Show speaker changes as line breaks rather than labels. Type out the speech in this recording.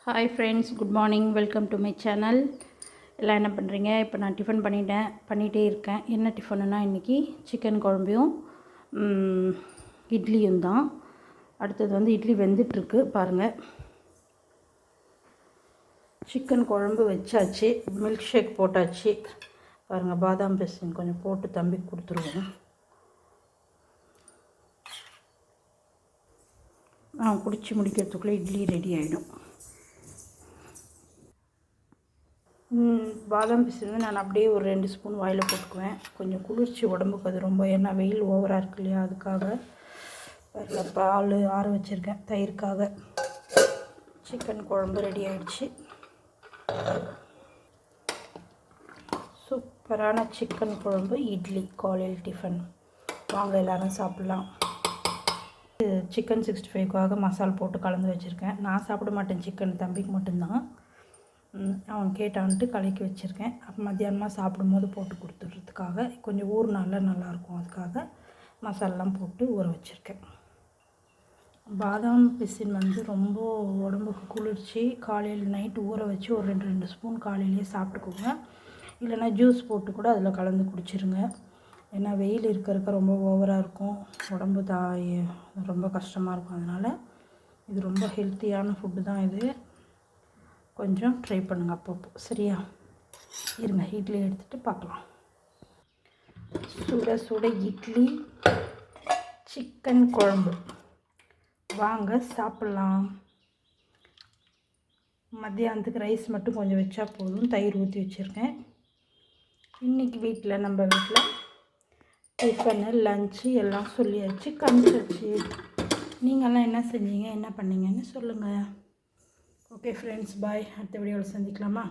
Hi friends, good morning. Welcome to my channel. எல்லாம் என்ன பண்ணுறீங்க? இப்போ நான் டிஃபன் பண்ணிகிட்டே இருக்கேன். என்ன டிஃபனுன்னா இன்றைக்கி சிக்கன் குழம்பையும் இட்லியும் தான். அடுத்தது வந்து இட்லி வெந்துட்டுருக்கு பாருங்கள். சிக்கன் குழம்பு வச்சாச்சு, மில்க் ஷேக் போட்டாச்சு பாருங்கள். பாதாம் பிசின் கொஞ்சம் போட்டு தம்பிக்கு கொடுத்துருவோம். குடிச்சு முடிக்கிறதுக்குள்ளே இட்லி ரெடி ஆகிடும். பாதாம் பிசின் நான் அப்படியே ஒரு 2 ஸ்பூன் வாயில் போட்டுக்குவேன். கொஞ்சம் குளிர்ச்சி உடம்புக்கு அது ரொம்ப, ஏன்னா வெயில் ஓவராக இருக்கு இல்லையா, அதுக்காக. பால் ஆற வச்சுருக்கேன் தயிருக்காக. சிக்கன் குழம்பு ரெடி ஆகிடுச்சு. சூப்பரான சிக்கன் குழம்பு இட்லி காலையில் டிஃபன். வாங்க எல்லோரும் சாப்பிட்லாம். சிக்கன் 65க்காக மசால் போட்டு கலந்து வச்சுருக்கேன். நான் சாப்பிட மாட்டேன் சிக்கன், தம்பிக்கு மட்டும்தான். அவன் கேட்டான்ட்டு கலக்கி வச்சுருக்கேன். அப்போ மத்தியானமாக சாப்பிடும்போது போட்டு கொடுத்துட்றதுக்காக கொஞ்சம் நல்லாயிருக்கும், அதுக்காக மசாலெலாம் போட்டு ஊற வச்சுருக்கேன். பாதாம் பிசின் வந்து ரொம்ப உடம்புக்கு குளிர்ச்சி. காலையில் நைட்டு ஊற வச்சு ஒரு 2 ஸ்பூன் காலையிலேயே சாப்பிட்டுக்கோங்க. இல்லைனா ஜூஸ் போட்டு கூட அதில் கலந்து குடிச்சிருங்க. ஏன்னா வெயில் இருக்க ரொம்ப ஓவராக இருக்கும், உடம்பு ரொம்ப கஷ்டமாக இருக்கும். அதனால் இது ரொம்ப ஹெல்த்தியான ஃபுட்டு தான். இது கொஞ்சம் ட்ரை பண்ணுங்கள் அப்பப்போ, சரியா? இருங்க, இட்லி எடுத்துகிட்டு பார்க்கலாம். சுட சுட இட்லி, சிக்கன் குழம்பு. வாங்க சாப்பிட்லாம். மத்தியானத்துக்கு ரைஸ் மட்டும் கொஞ்சம் வச்சா போதும். தயிர் ஊற்றி வச்சுருக்கேன். இன்றைக்கி நம்ம வீட்டில் டிஃபனு லஞ்சு எல்லாம் சொல்லியாச்சு, காமிச்சாச்சு. நீங்கள்லாம் என்ன செஞ்சீங்க, என்ன பண்ணீங்கன்னு சொல்லுங்கள். ஓகே ஃப்ரெண்ட்ஸ், பாய். அடுத்த வீடியோவில் சந்திக்கலாமா?